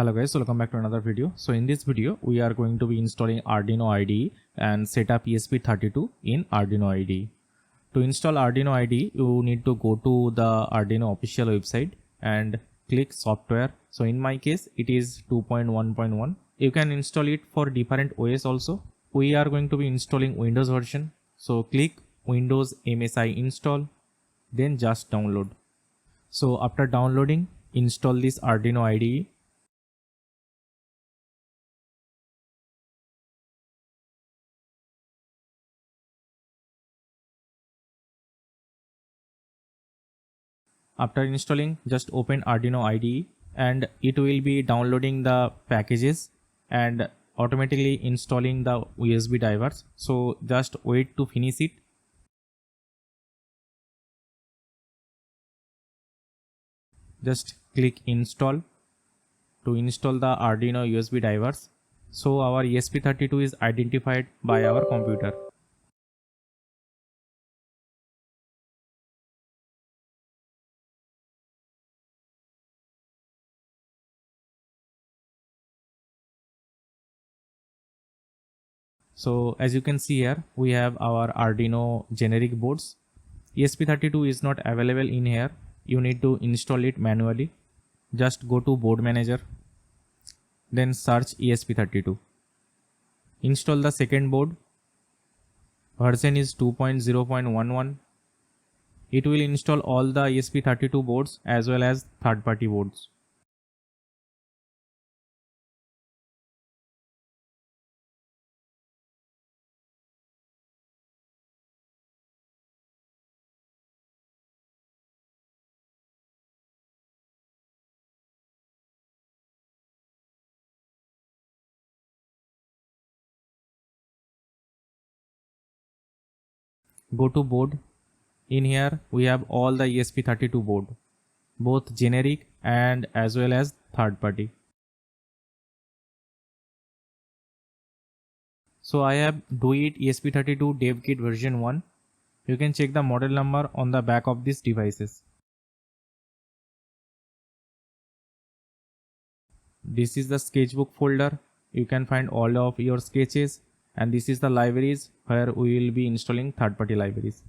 Hello guys, welcome back to another video. So in this video we are going to be installing Arduino IDE and set up ESP32 in Arduino IDE. To install Arduino IDE you need to go to the Arduino official website and click software. So in my case it is 2.1.1. You can install it for different OS also. We are going to be installing Windows version. So click Windows MSI install, then just download. So after downloading, install this Arduino IDE. After installing, just open Arduino IDE and it will be downloading the packages and automatically installing the USB drivers. So just wait to finish it. Just click install to install the Arduino USB drivers. So our ESP32 is identified by our computer. So as you can see here, we have our Arduino generic boards. ESP32 is not available in here. You need to install it manually. Just go to board manager, then search ESP32. Install the second board. Version is 2.0.11. It will install all the ESP32 boards as well as third-party boards. Go to board. In here we have all the ESP32 board, both generic and as well as third party. So I have Do It ESP32 Dev Kit version 1. You can check the model number on the back of these devices. This is the sketchbook folder. You can find all of your sketches, and this is the libraries where we will be installing third-party libraries.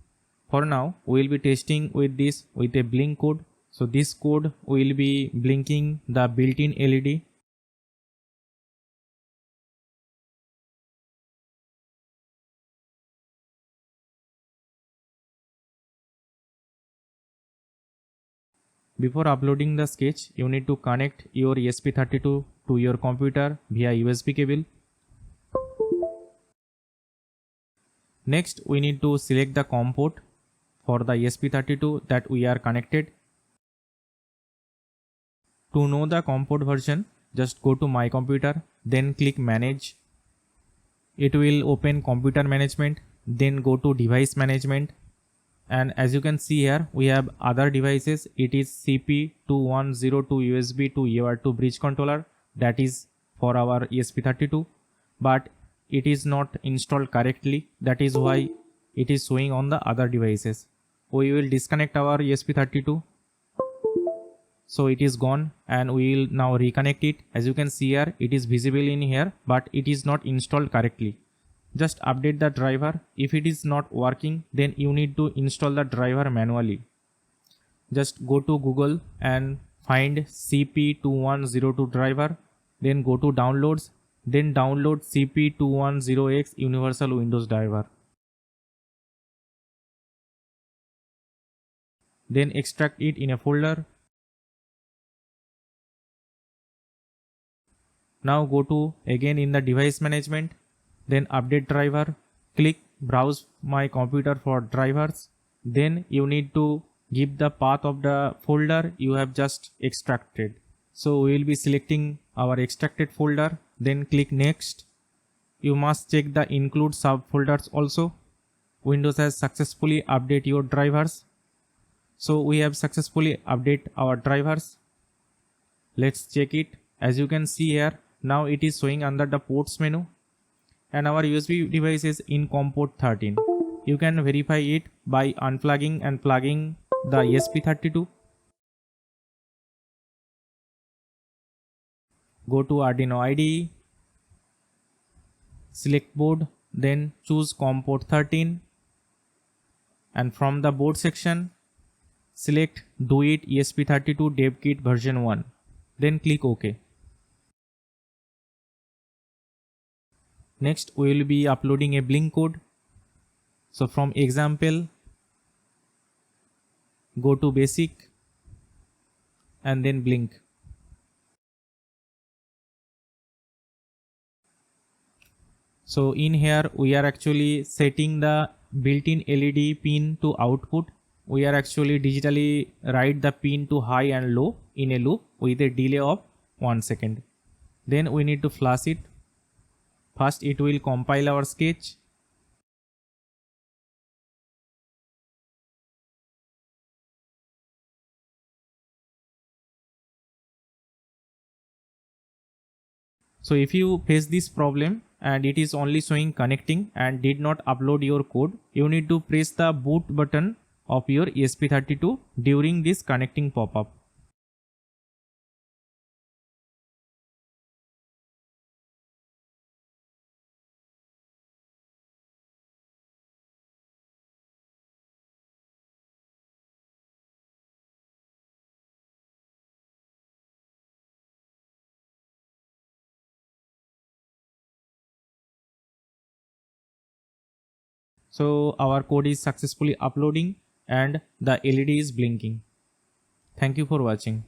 For now, we will be testing with this with a blink code. So this code will be blinking the built-in LED. Before uploading the sketch, you need to connect your ESP32 to your computer via USB cable. Next, we need to select the COM port for the ESP32 that we are connected. To know the COM port version, just go to My Computer, then click Manage. It will open Computer Management, then go to Device Management. And as you can see here, we have other devices. It is CP2102 USB to UART bridge controller, that is for our ESP32, but it is not installed correctly. That is why it is showing on the other devices. We will disconnect our ESP32. So it is gone and we will now reconnect it. As you can see here, it is visible in here, but it is not installed correctly. Just update the driver. If it is not working, then you need to install the driver manually. Just go to Google and find CP2102 driver, then go to downloads, then download CP210X Universal Windows driver. Then extract it in a folder. Now go to again in the device management, then update driver, click browse my computer for drivers. Then you need to give the path of the folder you have just extracted. So we will be selecting our extracted folder, then click next. You must check the include subfolders also. Windows has successfully updated your drivers. So we have successfully updated our drivers. Let's check it. As you can see here, now it is showing under the ports menu, and our USB device is in COM port 13. You can verify it by unplugging and plugging the ESP32. go to Arduino IDE, select board, then choose COM port 13, and from the board section select Do It ESP32 Dev Kit version 1, then click OK. Next we will be uploading a Blink code. So from example, go to basic and then Blink. So in here we are actually setting the built-in LED pin to output. We are actually digitally write the pin to high and low in a loop with a delay of 1 second. Then we need to flash it. First it will compile our sketch. So if you face this problem and it is only showing connecting and did not upload your code, you need to press the boot button of your ESP32 during this connecting pop-up. So our code is successfully uploading and the LED is blinking. Thank you for watching.